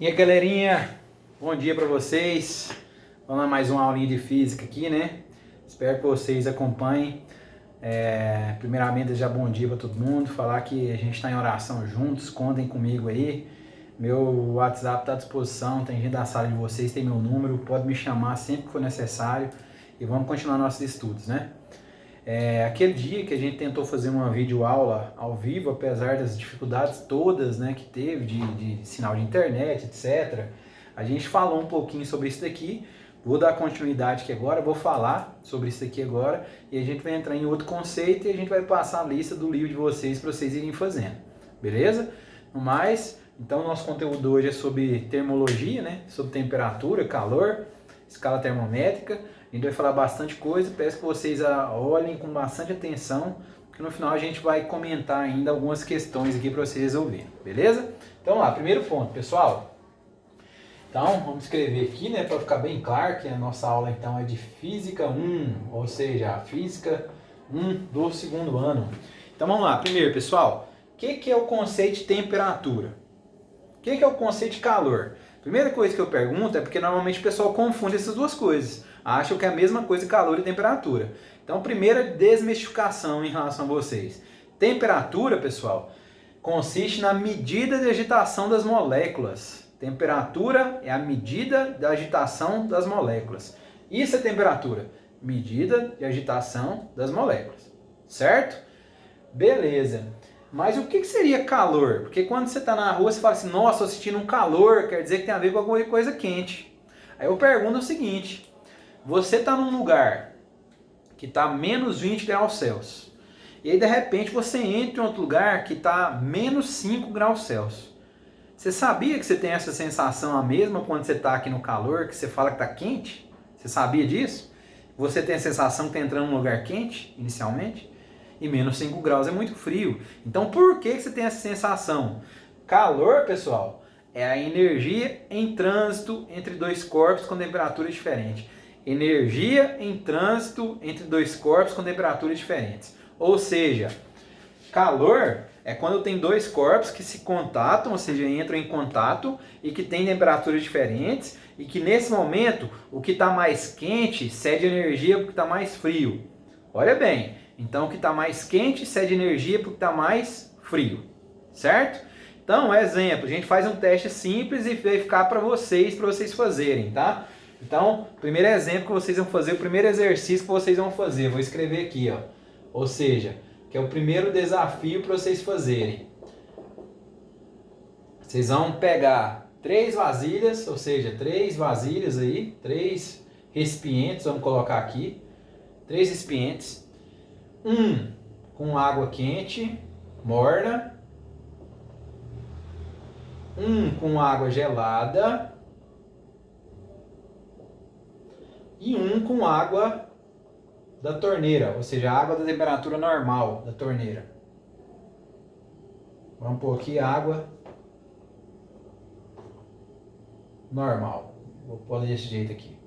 E aí, galerinha, bom dia para vocês. Vamos lá, mais uma aulinha de física aqui, né? Espero que vocês acompanhem. Primeiramente, já bom dia para todo mundo. Falar que a gente está em oração juntos, contem comigo aí. Meu WhatsApp está à disposição, tem gente da sala de vocês, tem meu número, pode me chamar sempre que for necessário. E vamos continuar nossos estudos, né? Aquele dia que a gente tentou fazer uma videoaula ao vivo, apesar das dificuldades todas, né, que teve de sinal de internet, etc., a gente falou um pouquinho sobre isso daqui. Vou dar continuidade aqui agora, vou falar sobre isso daqui agora e a gente vai entrar em outro conceito e a gente vai passar a lista do livro de vocês para vocês irem fazendo, beleza? No mais, então nosso conteúdo hoje é sobre termologia, né, sobre temperatura, calor, escala termométrica. A gente vai falar bastante coisa, peço que vocês olhem com bastante atenção, que no final a gente vai comentar ainda algumas questões aqui para vocês resolverem, beleza? Então lá, primeiro ponto, pessoal. Então, vamos escrever aqui, né, para ficar bem claro que a nossa aula então é de Física 1, ou seja, a Física 1 do segundo ano. Então vamos lá, primeiro, pessoal, o que é o conceito de temperatura? O que é o conceito de calor? Primeira coisa que eu pergunto é porque normalmente o pessoal confunde essas duas coisas. Acham que é a mesma coisa calor e temperatura. Então, primeira desmistificação em relação a vocês. Temperatura, pessoal, consiste na medida de agitação das moléculas. Temperatura é a medida da agitação das moléculas. Isso é temperatura, medida de agitação das moléculas. Certo? Beleza. Mas o que seria calor? Porque quando você está na rua, você fala assim, nossa, estou sentindo um calor, quer dizer que tem a ver com alguma coisa quente. Aí eu pergunto o seguinte, você está num lugar que está menos 20 graus Celsius, e aí de repente você entra em outro lugar que está menos 5 graus Celsius. Você sabia que você tem essa sensação a mesma quando você está aqui no calor, que você fala que está quente? Você sabia disso? Você tem a sensação que está entrando num lugar quente, inicialmente? E menos 5 graus é muito frio. Então por que você tem essa sensação? Calor, pessoal, é a energia em trânsito entre dois corpos com temperatura diferente. Energia em trânsito entre dois corpos com temperaturas diferentes. Ou seja, calor é quando tem dois corpos que se contatam, ou seja, entram em contato e que têm temperaturas diferentes e que nesse momento o que está mais quente cede energia para o que está mais frio. Olha bem, então o que está mais quente cede energia para o que está mais frio, certo? Então, exemplo, a gente faz um teste simples e vai ficar para vocês fazerem, tá? Então, primeiro exemplo que vocês vão fazer, o primeiro exercício que vocês vão fazer, vou escrever aqui, ó. Ou seja, que é o primeiro desafio para vocês fazerem. Vocês vão pegar 3 vasilhas, ou seja, 3 vasilhas aí, 3 recipientes, vamos colocar aqui, 3 recipientes, um com água quente, morna, um com água gelada e um com água da torneira, ou seja, a água da temperatura normal da torneira. Vamos pôr aqui água normal. Vou pôr desse jeito aqui.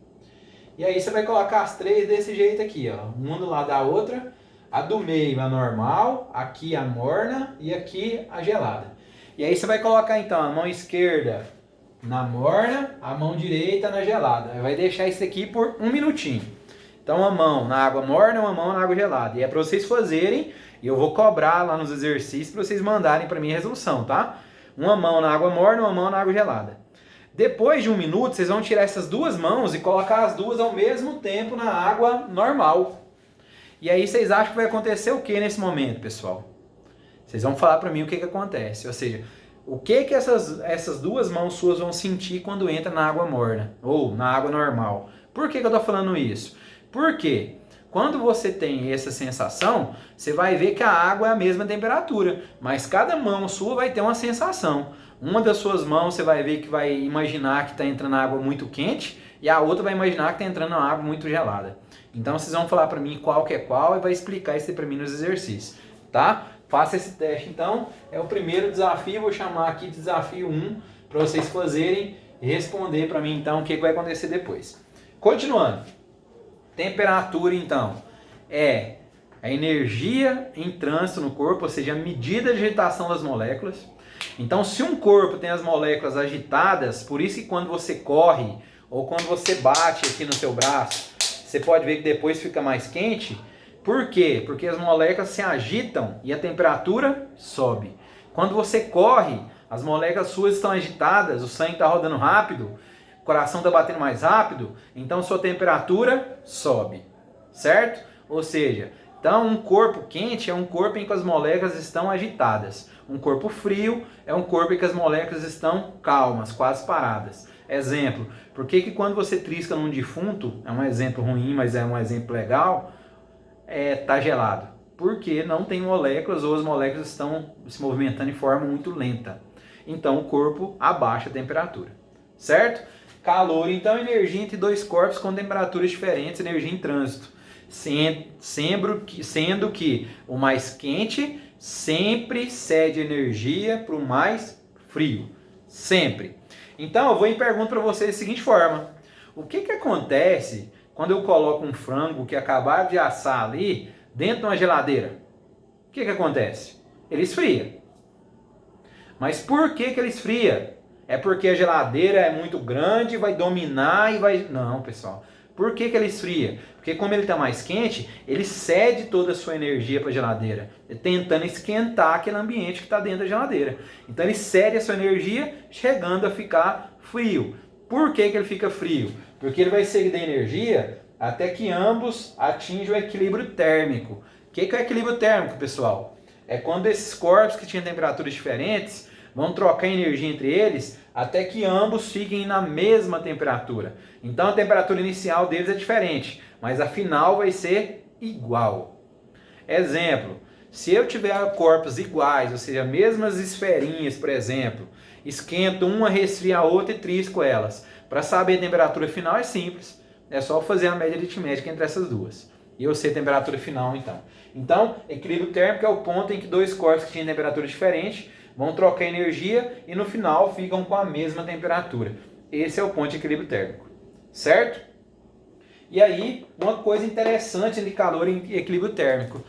E aí você vai colocar as 3 desse jeito aqui, ó. Uma do lado da outra. A do meio a normal, aqui a morna e aqui a gelada. E aí você vai colocar então a mão esquerda na morna, a mão direita na gelada. Vai deixar isso aqui por 1 minutinho. Então uma mão na água morna, uma mão na água gelada. E é para vocês fazerem, e eu vou cobrar lá nos exercícios para vocês mandarem para mim a resolução, tá? Uma mão na água morna, uma mão na água gelada. Depois de 1 minuto, vocês vão tirar essas duas mãos e colocar as duas ao mesmo tempo na água normal. E aí vocês acham que vai acontecer o que nesse momento, pessoal? Vocês vão falar para mim o que acontece. Ou seja, o que essas duas mãos suas vão sentir quando entra na água morna ou na água normal. Por que eu estou falando isso? Porque quando você tem essa sensação, você vai ver que a água é a mesma temperatura, mas cada mão sua vai ter uma sensação. Uma das suas mãos você vai ver que vai imaginar que está entrando água muito quente e a outra vai imaginar que está entrando água muito gelada. Então vocês vão falar para mim qual que é qual e vai explicar isso para mim nos exercícios, tá? Faça esse teste então, é o primeiro desafio, vou chamar aqui de desafio 1 para vocês fazerem e responder para mim então o que vai acontecer depois. Continuando, temperatura então é a energia em trânsito no corpo, ou seja, a medida de agitação das moléculas. Então, se um corpo tem as moléculas agitadas, por isso que quando você corre ou quando você bate aqui no seu braço, você pode ver que depois fica mais quente. Por quê? Porque as moléculas se agitam e a temperatura sobe. Quando você corre, as moléculas suas estão agitadas, o sangue está rodando rápido, o coração está batendo mais rápido, então sua temperatura sobe, certo? Ou seja, então um corpo quente é um corpo em que as moléculas estão agitadas. Um corpo frio é um corpo em que as moléculas estão calmas, quase paradas. Exemplo, por que quando você trisca num defunto, é um exemplo ruim, mas é um exemplo legal, tá gelado? Porque não tem moléculas ou as moléculas estão se movimentando de forma muito lenta. Então o corpo abaixa a temperatura, certo? Calor, então, energia entre dois corpos com temperaturas diferentes, energia em trânsito. Sendo que o mais quente sempre cede energia para o mais frio. Sempre. Então eu vou e pergunto para vocês da seguinte forma. O que acontece quando eu coloco um frango que acabaram de assar ali dentro de uma geladeira? O que acontece? Ele esfria. Mas por que ele esfria? É porque a geladeira é muito grande, vai dominar e vai... Não, pessoal. Por que ele esfria? Porque como ele está mais quente, ele cede toda a sua energia para a geladeira, tentando esquentar aquele ambiente que está dentro da geladeira. Então ele cede a sua energia, chegando a ficar frio. Por que ele fica frio? Porque ele vai ceder energia até que ambos atinjam o equilíbrio térmico. O que é o equilíbrio térmico, pessoal? É quando esses corpos que tinham temperaturas diferentes vão trocar energia entre eles até que ambos fiquem na mesma temperatura. Então a temperatura inicial deles é diferente, mas a final vai ser igual. Exemplo, se eu tiver corpos iguais, ou seja, mesmas esferinhas, por exemplo, esquento uma, resfria a outra e trisco elas. Para saber a temperatura final é simples, é só fazer a média aritmética entre essas duas. E eu sei a temperatura final então. Então, equilíbrio térmico é o ponto em que dois corpos que tinham temperatura diferente vão trocar energia e no final ficam com a mesma temperatura. Esse é o ponto de equilíbrio térmico, certo? E aí, uma coisa interessante de calor e equilíbrio térmico.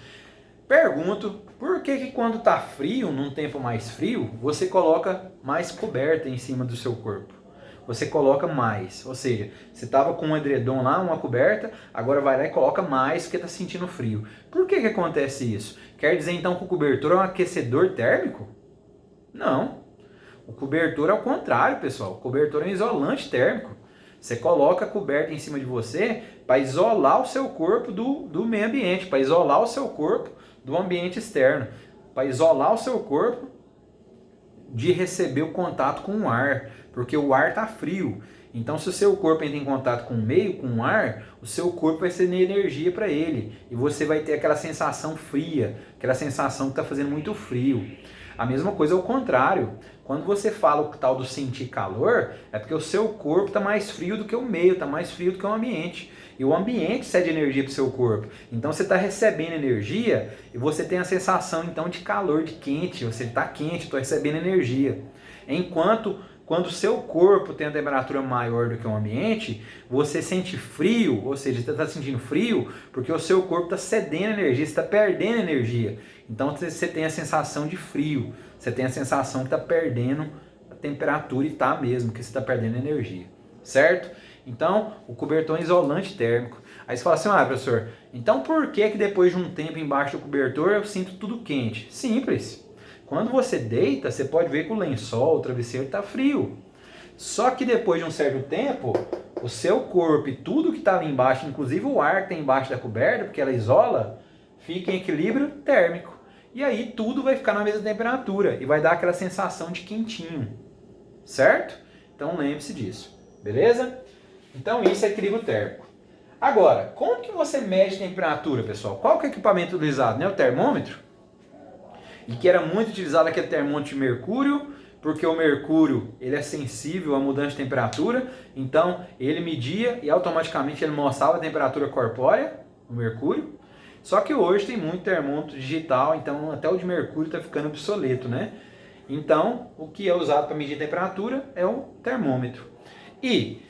Pergunto, por que quando está frio, num tempo mais frio, você coloca mais coberta em cima do seu corpo? Você coloca mais, ou seja, você estava com um edredom lá, uma coberta, agora vai lá e coloca mais porque está sentindo frio. Por que acontece isso? Quer dizer então que o cobertor é um aquecedor térmico? Não. O cobertor é o contrário, pessoal. O cobertor é um isolante térmico. Você coloca a coberta em cima de você para isolar o seu corpo do meio ambiente, para isolar o seu corpo do ambiente externo, para isolar o seu corpo de receber o contato com o ar, porque o ar está frio. Então, se o seu corpo entra em contato com o meio, com o ar, o seu corpo vai ceder energia para ele. E você vai ter aquela sensação fria, aquela sensação que está fazendo muito frio. A mesma coisa é o contrário. Quando você fala o tal do sentir calor, é porque o seu corpo está mais frio do que o meio, está mais frio do que o ambiente. E o ambiente cede energia para o seu corpo. Então você está recebendo energia e você tem a sensação então de calor, de quente. Você está quente, estou recebendo energia. Enquanto quando o seu corpo tem a temperatura maior do que o ambiente, você sente frio, ou seja, você está sentindo frio porque o seu corpo está cedendo energia, você está perdendo energia. Então você tem a sensação de frio, você tem a sensação que está perdendo a temperatura e está mesmo, que você está perdendo energia, certo? Então o cobertor é um isolante térmico. Aí você fala assim, professor, então por que depois de um tempo embaixo do cobertor eu sinto tudo quente? Simples. Quando você deita, você pode ver que o lençol, o travesseiro está frio. Só que depois de um certo tempo, o seu corpo e tudo que está ali embaixo, inclusive o ar que tem embaixo da coberta, porque ela isola, fica em equilíbrio térmico. E aí tudo vai ficar na mesma temperatura e vai dar aquela sensação de quentinho. Certo? Então lembre-se disso. Beleza? Então isso é equilíbrio térmico. Agora, como que você mede temperatura, pessoal? Qual que é o equipamento utilizado? Né? O termômetro? E que era muito utilizado aquele termômetro de mercúrio, porque o mercúrio ele é sensível à mudança de temperatura, então ele media e automaticamente ele mostrava a temperatura corpórea, o mercúrio. Só que hoje tem muito termômetro digital, então até o de mercúrio está ficando obsoleto, né? Então, o que é usado para medir temperatura é o termômetro. E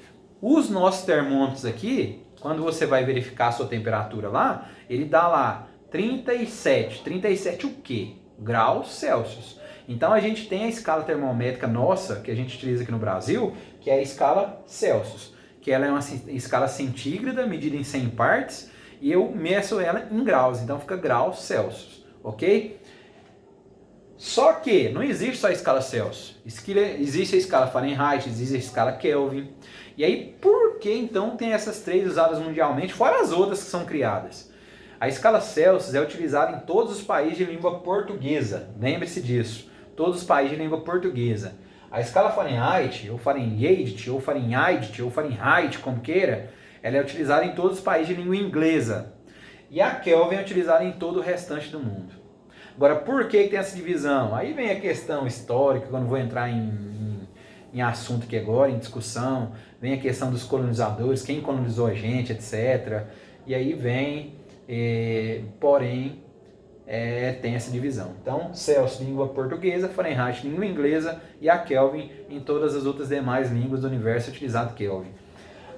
os nossos termômetros aqui, quando você vai verificar a sua temperatura lá, ele dá lá 37 o quê? Graus Celsius. Então a gente tem a escala termométrica nossa, que a gente utiliza aqui no Brasil, que é a escala Celsius, que ela é uma escala centígrada, medida em 100 partes, e eu meço ela em graus, então fica graus Celsius, ok? Só que não existe só a escala Celsius, existe a escala Fahrenheit, existe a escala Kelvin. E aí, por que então tem essas três usadas mundialmente, fora as outras que são criadas? A escala Celsius é utilizada em todos os países de língua portuguesa, lembre-se disso, todos os países de língua portuguesa. A escala Fahrenheit, ou Fahrenheit, ou Fahrenheit, ou Fahrenheit, como queira, ela é utilizada em todos os países de língua inglesa. E a Kelvin é utilizada em todo o restante do mundo. Agora, por que tem essa divisão? Aí vem a questão histórica, que eu não vou entrar em assunto aqui agora, em discussão. Vem a questão dos colonizadores, quem colonizou a gente, etc. E aí vem, porém, tem essa divisão. Então, Celsius, língua portuguesa, Fahrenheit, língua inglesa, e a Kelvin em todas as outras demais línguas do universo utilizado Kelvin.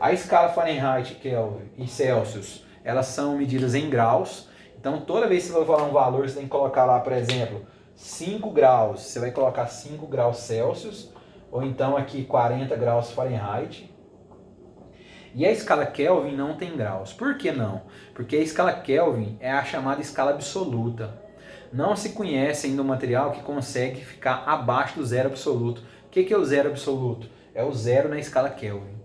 A escala Fahrenheit, Kelvin e Celsius, elas são medidas em graus. Então, toda vez que você vai falar um valor, você tem que colocar lá, por exemplo, 5 graus. Você vai colocar 5 graus Celsius, ou então aqui 40 graus Fahrenheit. E a escala Kelvin não tem graus. Por que não? Porque a escala Kelvin é a chamada escala absoluta. Não se conhece ainda um material que consegue ficar abaixo do zero absoluto. O que é o zero absoluto? É o zero na escala Kelvin.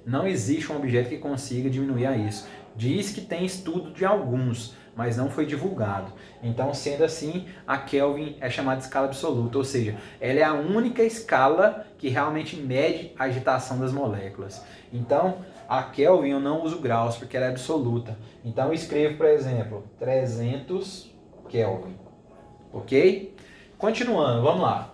Não existe um objeto que consiga diminuir a isso. Diz que tem estudo de alguns, mas não foi divulgado. Então, sendo assim, a Kelvin é chamada de escala absoluta, ou seja, ela é a única escala que realmente mede a agitação das moléculas. Então, a Kelvin eu não uso graus, porque ela é absoluta. Então, eu escrevo, por exemplo, 300 Kelvin. Ok? Continuando, vamos lá.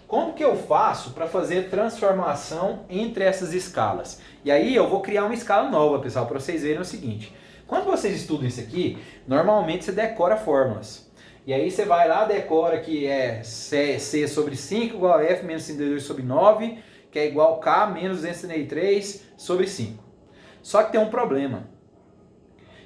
Como que eu faço para fazer transformação entre essas escalas? E aí eu vou criar uma escala nova, pessoal, para vocês verem o seguinte. Quando vocês estudam isso aqui, normalmente você decora fórmulas. E aí você vai lá, decora que é C sobre 5 igual a F menos 52 sobre 9, que é igual a K menos 273 sobre 5. Só que tem um problema.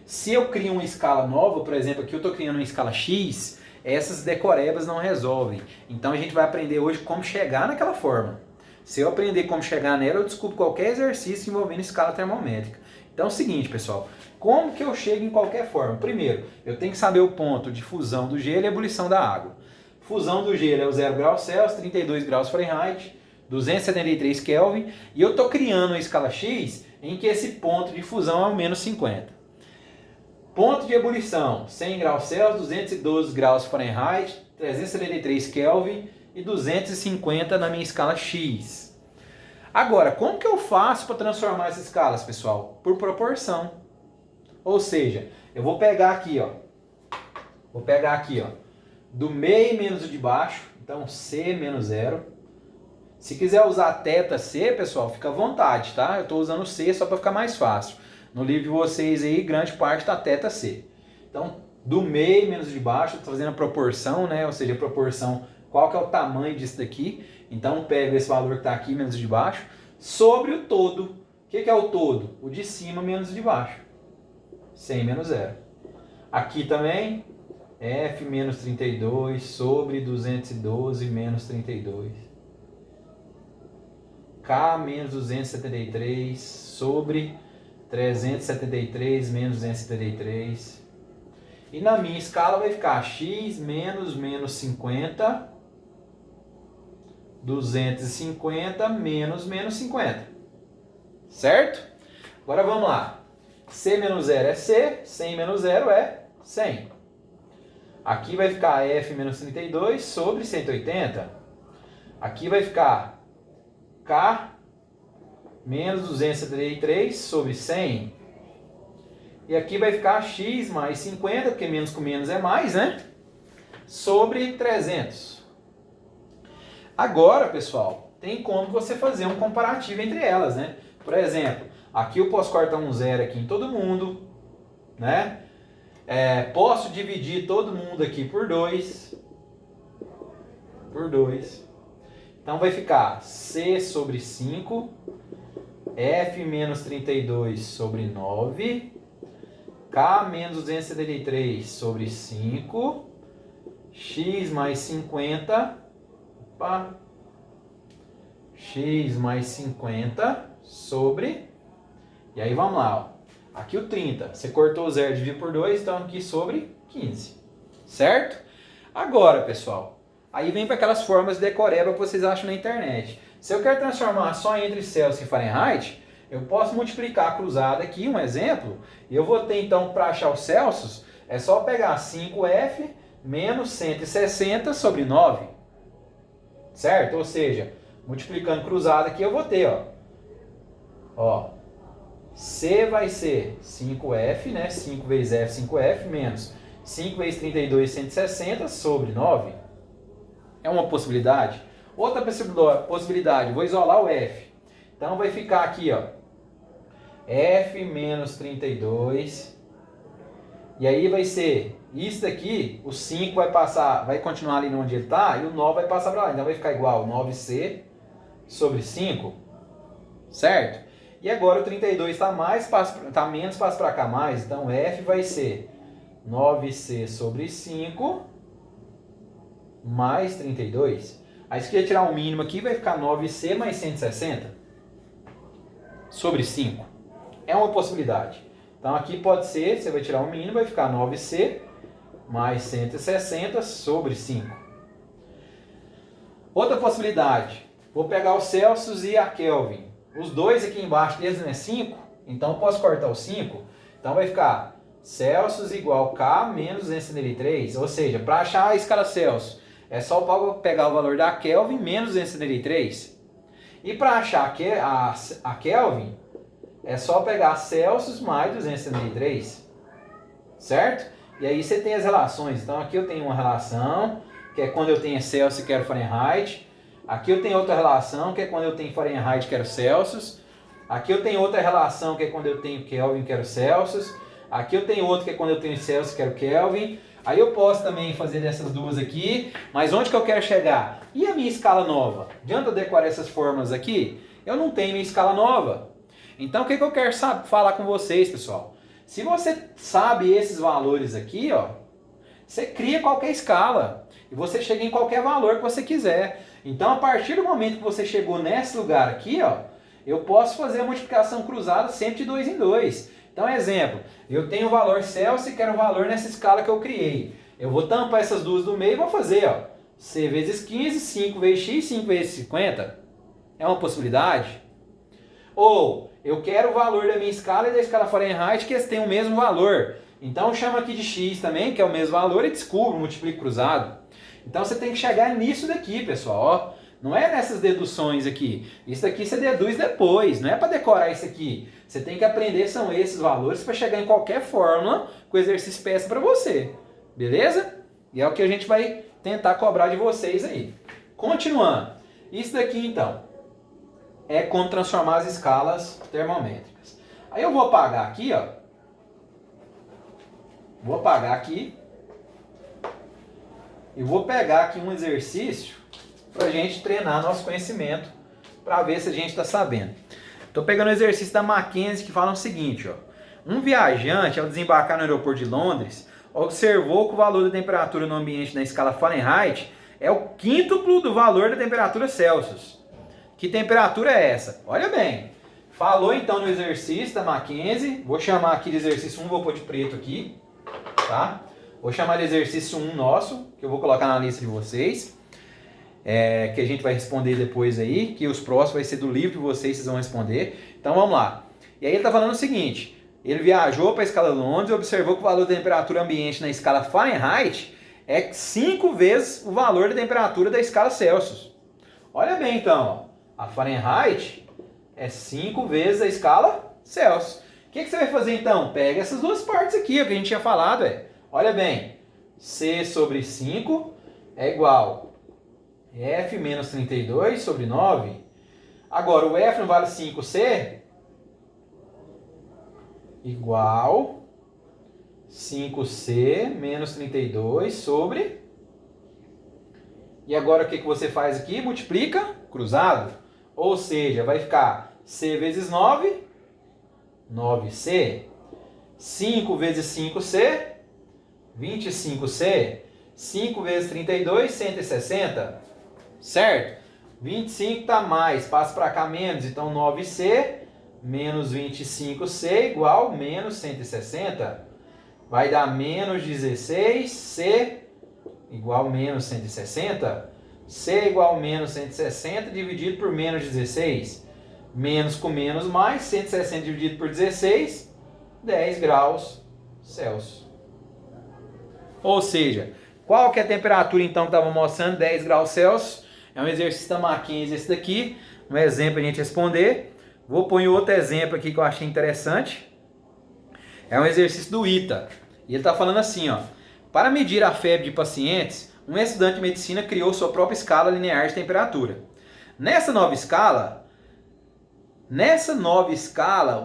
Se eu crio uma escala nova, por exemplo, aqui eu estou criando uma escala X, essas decorebas não resolvem. Então a gente vai aprender hoje como chegar naquela forma. Se eu aprender como chegar nela, eu descubro qualquer exercício envolvendo escala termométrica. Então é o seguinte, pessoal. Como que eu chego em qualquer forma? Primeiro, eu tenho que saber o ponto de fusão do gelo e ebulição da água. Fusão do gelo é o 0 graus Celsius, 32 graus Fahrenheit, 273 Kelvin. E eu estou criando uma escala X em que esse ponto de fusão é o menos 50. Ponto de ebulição, 100 graus Celsius, 212 graus Fahrenheit, 373 Kelvin e 250 na minha escala X. Agora, como que eu faço para transformar essas escalas, pessoal? Por proporção. Ou seja, eu vou pegar aqui, ó. Do meio menos o de baixo, então C menos 0. Se quiser usar θC, pessoal, fica à vontade, tá? Eu estou usando C só para ficar mais fácil. No livro de vocês aí, grande parte está θC. Então, do meio menos de baixo, estou fazendo a proporção, né? Ou seja, a proporção, qual que é o tamanho disso daqui. Então, pego esse valor que está aqui, menos de baixo, sobre o todo. O que é o todo? O de cima menos o de baixo. 100 menos 0. Aqui também, F menos 32 sobre 212 menos 32. K menos 273 sobre 373 menos 273. E na minha escala vai ficar x menos menos 50, 250 menos menos 50. Certo? Agora vamos lá. C menos 0 é C, 100 menos 0 é 100. Aqui vai ficar F menos 32 sobre 180. Aqui vai ficar K menos 273 sobre 100. E aqui vai ficar x mais 50, porque menos com menos é mais, né? Sobre 300. Agora, pessoal, tem como você fazer um comparativo entre elas, né? Por exemplo, aqui eu posso cortar um zero aqui em todo mundo, né? Posso dividir todo mundo aqui por 2. Então vai ficar C sobre 5, F menos 32 sobre 9, K menos 273 sobre 5, X mais 50 Opa. X mais 50 sobre... E aí vamos lá, ó. Aqui o 30. Você cortou o 0 dividido por 2, então aqui sobre 15. Certo? Agora, pessoal, aí vem para aquelas formas de decoreba que vocês acham na internet. Se eu quero transformar só entre Celsius e Fahrenheit, eu posso multiplicar a cruzada aqui, um exemplo, e eu vou ter então, para achar o Celsius, é só pegar 5F menos 160 sobre 9. Certo? Ou seja, multiplicando cruzada aqui eu vou ter, ó, C vai ser 5F, né? 5 vezes F, 5F, menos 5 vezes 32, 160, sobre 9. É uma possibilidade. Outra possibilidade, vou isolar o F. Então vai ficar aqui, ó, F menos 32. E aí vai ser isso daqui, o 5 vai passar, vai continuar ali onde ele está, e o 9 vai passar para lá. Então vai ficar igual 9C sobre 5, certo? E agora o 32 está menos, passa para cá mais, então F vai ser 9C sobre 5 mais 32. Aí se quiser tirar o mínimo aqui, vai ficar 9C mais 160 sobre 5. É uma possibilidade. Então aqui pode ser, você vai tirar o mínimo, vai ficar 9C mais 160 sobre 5. Outra possibilidade, vou pegar o Celsius e a Kelvin. Os dois aqui embaixo deles não é 5, então eu posso cortar o 5. Então vai ficar Celsius igual K menos 273. Ou seja, para achar a escala Celsius, é só pegar o valor da Kelvin menos 273. E para achar a Kelvin, é só pegar Celsius mais 273. Certo? E aí você tem as relações. Então aqui eu tenho uma relação, que é quando eu tenho Celsius e quero Fahrenheit. Aqui eu tenho outra relação, que é quando eu tenho Fahrenheit e quero Celsius. Aqui eu tenho outra relação, que é quando eu tenho Kelvin e quero Celsius. Aqui eu tenho outra, que é quando eu tenho Celsius e quero Kelvin. Aí eu posso também fazer dessas duas aqui. Mas onde que eu quero chegar? E a minha escala nova? Adianta eu decorar essas fórmulas aqui? Eu não tenho minha escala nova. Então o que eu quero falar com vocês, pessoal? Se você sabe esses valores aqui, ó, você cria qualquer escala e você chega em qualquer valor que você quiser. Então, a partir do momento que você chegou nesse lugar aqui, ó, eu posso fazer a multiplicação cruzada sempre de 2 em 2. Então, exemplo, eu tenho o valor Celsius e quero o valor nessa escala que eu criei. Eu vou tampar essas duas do meio e vou fazer, ó, C vezes 15, 5 vezes X, 5 vezes 50. É uma possibilidade? Ou eu quero o valor da minha escala e da escala Fahrenheit, que eles têm o mesmo valor. Então eu chamo aqui de X também, que é o mesmo valor, e descubro, multiplico cruzado. Então você tem que chegar nisso daqui, pessoal. Ó. Não é nessas deduções aqui. Isso daqui você deduz depois, não é para decorar isso aqui. Você tem que aprender, são esses valores, para chegar em qualquer fórmula que o exercício peça para você. Beleza? E é o que a gente vai tentar cobrar de vocês aí. Continuando. Isso daqui, então, é como transformar as escalas termométricas. Aí eu vou apagar aqui, ó. Vou apagar aqui. E vou pegar aqui um exercício para a gente treinar nosso conhecimento, para ver se a gente está sabendo. Estou pegando o exercício da Mackenzie que fala o seguinte, ó. Um viajante, ao desembarcar no aeroporto de Londres, observou que o valor da temperatura no ambiente na escala Fahrenheit é o quíntuplo do valor da temperatura Celsius. Que temperatura é essa? Olha bem. Falou então no exercício da Mackenzie. Vou chamar aqui de exercício 1, vou pôr de preto aqui. Tá? Vou chamar de exercício 1 nosso, que eu vou colocar na lista de vocês. Que a gente vai responder depois aí, que os próximos vai ser do livro de vocês vão responder. Então vamos lá. E aí ele está falando o seguinte. Ele viajou para a escala Londres e observou que o valor da temperatura ambiente na escala Fahrenheit é 5 vezes o valor da temperatura da escala Celsius. Olha bem então, ó. A Fahrenheit é 5 vezes a escala Celsius. O que você vai fazer então? Pega essas duas partes aqui, o que a gente tinha falado. Olha bem, C sobre 5 é igual a F menos 32 sobre 9. Agora, o F não vale 5C? Igual 5C menos 32 sobre... E agora o que você faz aqui? Multiplica cruzado. Ou seja, vai ficar C vezes 9, 9C. 5 vezes 5C, 25C. 5 vezes 32, 160. certo? 25 tá mais, passa para cá menos, então 9C menos 25C igual menos 160. Vai dar menos 16C igual menos 160. C igual menos 160 dividido por menos 16. Menos com menos mais, 160 dividido por 16, 10 graus Celsius. Ou seja, qual que é a temperatura então que estava mostrando? 10 graus Celsius. É um exercício da Mackenzie esse daqui. Um exemplo para a gente responder. Vou pôr outro exemplo aqui que eu achei interessante. É um exercício do ITA. E ele está falando assim, ó. Para medir a febre de pacientes, um estudante de medicina criou sua própria escala linear de temperatura. Nessa nova escala,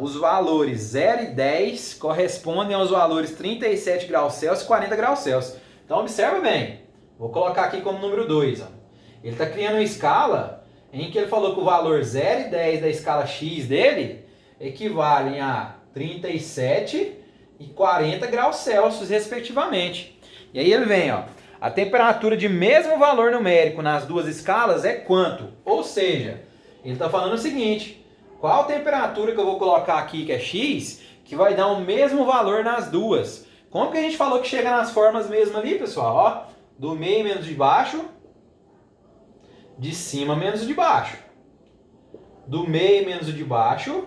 os valores 0 e 10 correspondem aos valores 37 graus Celsius e 40 graus Celsius. Então observa bem. Vou colocar aqui como número 2. Ele está criando uma escala em que ele falou que o valor 0 e 10 da escala X dele equivalem a 37 e 40 graus Celsius, respectivamente. E aí ele vem, ó. A temperatura de mesmo valor numérico nas duas escalas é quanto? Ou seja, ele está falando o seguinte: qual a temperatura que eu vou colocar aqui, que é X, que vai dar o mesmo valor nas duas? Como que a gente falou que chega nas formas mesmo ali, pessoal? Ó, do meio menos de baixo, de cima menos de baixo. Do meio menos de baixo,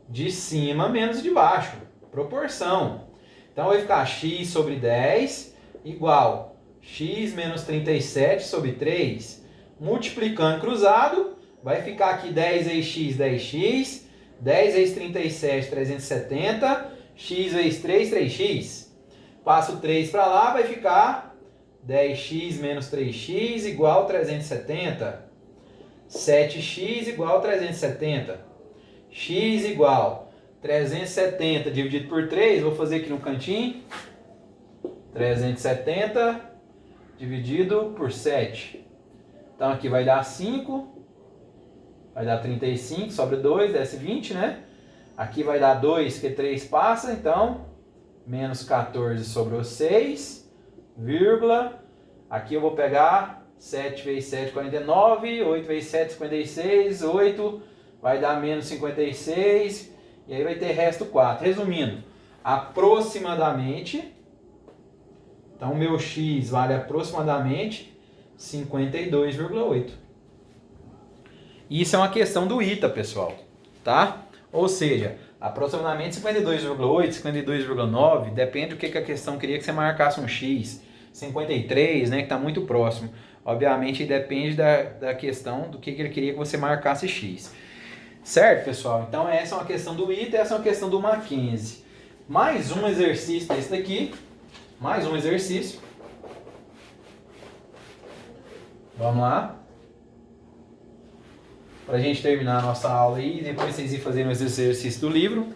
de cima menos de baixo. Proporção. Então vai ficar x sobre 10 igual x menos 37 sobre 3. Multiplicando cruzado, vai ficar aqui 10 vezes x, 10x. 10 vezes 37, 370. X vezes 3, 3x. Passo 3 para lá, vai ficar 10x menos 3x igual 370. 7x igual 370. X igual 370 dividido por 3, vou fazer aqui no cantinho. 370 dividido por 7. Então aqui vai dar 5. Vai dar 35, sobra 2, desce 20, né? Aqui vai dar 2, que 3 passa, então menos 14 sobrou 6, vírgula. Aqui eu vou pegar 7 vezes 7, 49, 8 vezes 7, 56, 8, vai dar menos 56, e aí vai ter resto 4. Resumindo, aproximadamente, então o meu x vale aproximadamente 52,8. Isso é uma questão do ITA, pessoal, tá? Ou seja, aproximadamente 52,8, 52,9, depende do que a questão queria que você marcasse um x. 53, né, que está muito próximo. Obviamente depende da questão do que ele queria que você marcasse x. Certo, pessoal? Então essa é uma questão do ITA, essa é uma questão do Mackenzie. Mais um exercício desse daqui. Mais um exercício. Vamos lá. Para a gente terminar a nossa aula aí, e depois vocês irem fazendo os exercícios do livro.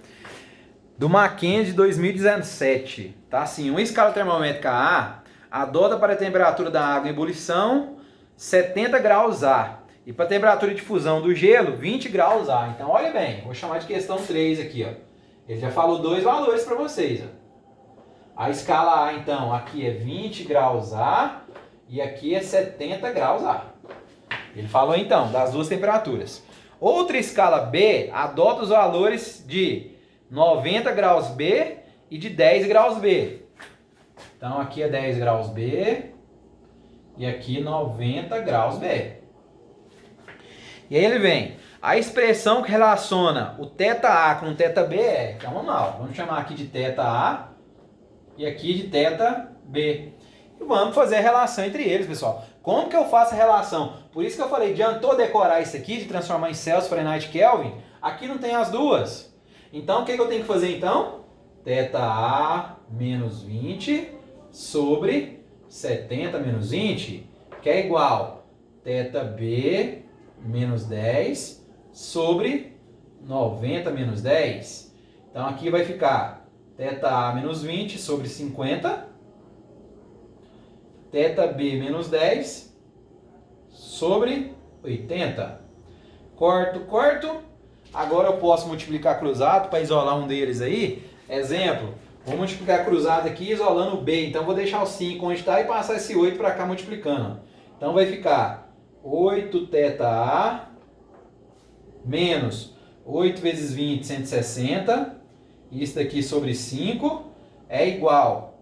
Do Mackenzie 2017. Tá assim, uma escala termométrica A adota para a temperatura da água em ebulição 70 graus A. E para a temperatura de fusão do gelo, 20 graus A. Então, olha bem, vou chamar de questão 3 aqui, ó. Ele já falou dois valores para vocês, ó. A escala A, então, aqui é 20 graus A e aqui é 70 graus A. Ele falou, então, das duas temperaturas. Outra escala B adota os valores de 90 graus B e de 10 graus B. Então, aqui é 10 graus B e aqui 90 graus B. E aí ele vem, a expressão que relaciona o θA com o θB é, então vamos lá, vamos chamar aqui de θA e aqui de θB. E vamos fazer a relação entre eles, pessoal. Como que eu faço a relação? Por isso que eu falei, adiantou decorar isso aqui, de transformar em Celsius, Fahrenheit, Kelvin? Aqui não tem as duas. Então, o que eu tenho que fazer então? θA menos 20 sobre 70 menos 20, que é igual θB menos 10 sobre 90 menos 10. Então aqui vai ficar θA menos 20 sobre 50, θB menos 10 sobre 80. Corto. Agora eu posso multiplicar cruzado para isolar um deles aí. Exemplo, vou multiplicar cruzado aqui isolando o B. Então vou deixar o 5 onde está e passar esse 8 para cá multiplicando. Então vai ficar 8 θA menos 8 vezes 20, 160. Isso daqui sobre 5 é igual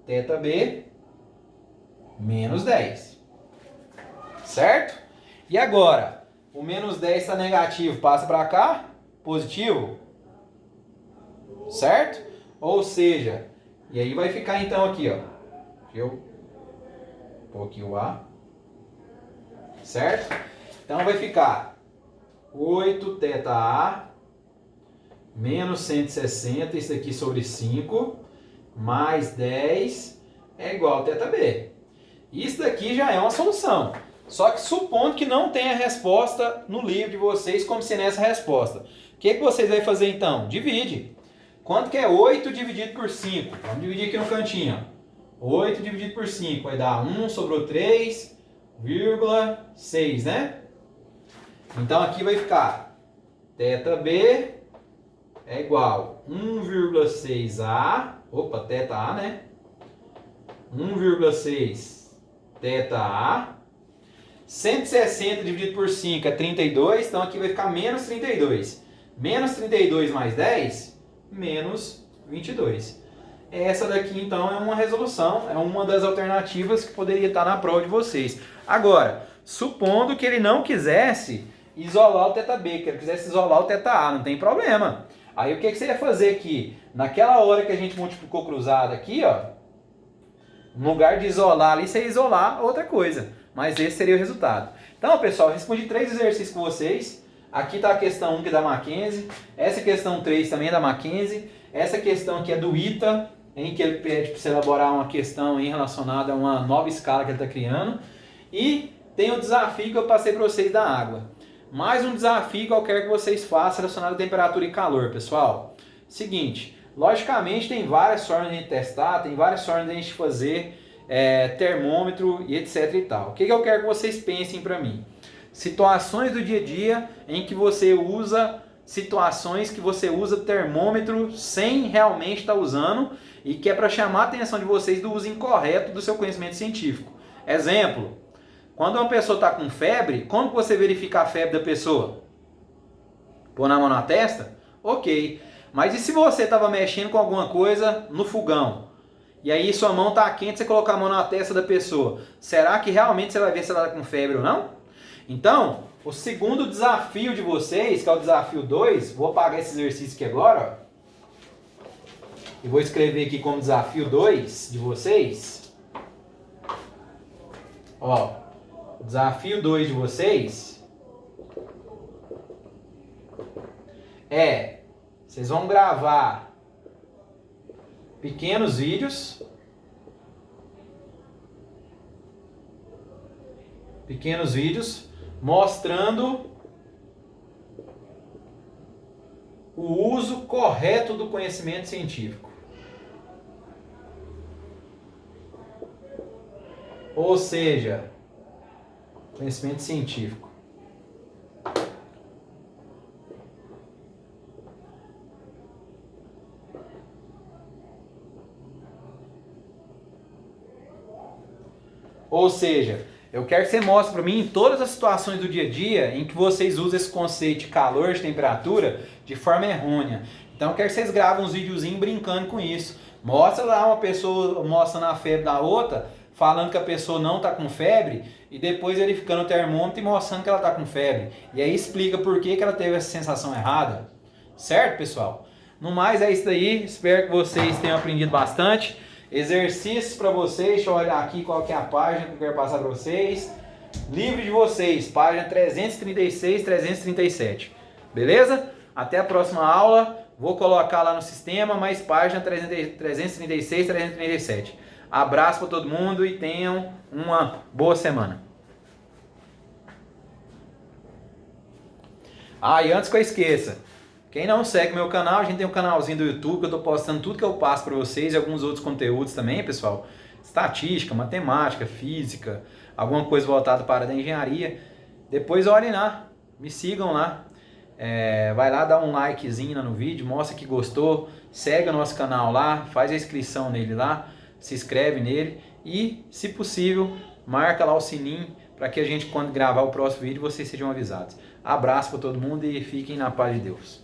θB menos 10. Certo? E agora, o menos 10 está negativo, passa para cá, positivo. Certo? Ou seja, e aí vai ficar então aqui, ó. Eu pôr aqui o A. Certo? Então vai ficar 8 θA menos 160, isso aqui sobre 5, mais 10 é igual a θB. Isso daqui já é uma solução. Só que supondo que não tenha resposta no livro de vocês, como se nessa resposta. O que vocês vão fazer então? Divide. Quanto que é 8 dividido por 5? Vamos dividir aqui no cantinho. 8 dividido por 5 vai dar 1, sobrou 3,6, né? Então aqui vai ficar θB é igual a 1,6A, opa, θA, né? 1,6 θA. 160 dividido por 5 é 32, então aqui vai ficar menos 32. Menos 32 mais 10, menos 22. Essa daqui, então, é uma resolução, é uma das alternativas que poderia estar na prova de vocês. Agora, supondo que ele não quisesse isolar o θB, que ele quisesse isolar o θA, não tem problema. Aí o que você ia fazer aqui? Naquela hora que a gente multiplicou cruzado aqui, ó, no lugar de isolar ali, você ia isolar outra coisa. Mas esse seria o resultado. Então, pessoal, eu respondi 3 exercícios com vocês. Aqui está a questão 1 que é da Mackenzie. Essa questão 3 também é da Mackenzie. Essa questão aqui é do ITA, em que ele pede para você elaborar uma questão relacionada a uma nova escala que ele está criando. E tem o desafio que eu passei para vocês da água. Mais um desafio qualquer que vocês façam relacionado a temperatura e calor, pessoal. Seguinte, logicamente tem várias formas de testar, tem várias formas de a gente fazer termômetro e etc e tal. O que eu quero que vocês pensem para mim? Situações do dia a dia em que você usa termômetro sem realmente estar usando e que é para chamar a atenção de vocês do uso incorreto do seu conhecimento científico. Exemplo, quando uma pessoa está com febre, como você verifica a febre da pessoa? Pôr na mão na testa? Ok. Mas e se você estava mexendo com alguma coisa no fogão? E aí sua mão está quente, você colocar a mão na testa da pessoa. Será que realmente você vai ver se ela está com febre ou não? Então, o segundo desafio de vocês, que é o desafio 2, vou apagar esse exercício aqui agora, ó, e vou escrever aqui como desafio 2 de vocês. Ó, o desafio 2 de vocês vocês vão gravar pequenos vídeos mostrando o uso correto do conhecimento científico. Ou seja, conhecimento científico. Ou seja, eu quero que você mostre para mim em todas as situações do dia a dia em que vocês usam esse conceito de calor, de temperatura, de forma errônea. Então eu quero que vocês gravem uns videozinhos brincando com isso. Mostra lá uma pessoa mostrando a febre da outra, falando que a pessoa não está com febre, e depois verificando o termômetro e mostrando que ela está com febre. E aí explica por que ela teve essa sensação errada. Certo, pessoal? No mais é isso daí. Espero que vocês tenham aprendido bastante. Exercícios para vocês, deixa eu olhar aqui qual que é a página que eu quero passar para vocês. Livro de vocês, página 336, 337. Beleza? Até a próxima aula. Vou colocar lá no sistema, mais página 336, 337. Abraço para todo mundo e tenham uma boa semana. E antes que eu esqueça, quem não segue meu canal, a gente tem um canalzinho do YouTube que eu estou postando tudo que eu passo para vocês e alguns outros conteúdos também, pessoal. Estatística, matemática, física, alguma coisa voltada para a área da engenharia. Depois olhem lá, me sigam lá. Vai lá dar um likezinho no vídeo, mostra que gostou, segue o nosso canal lá, faz a inscrição nele lá, se inscreve nele e, se possível, marca lá o sininho para que a gente, quando gravar o próximo vídeo, vocês sejam avisados. Abraço para todo mundo e fiquem na paz de Deus.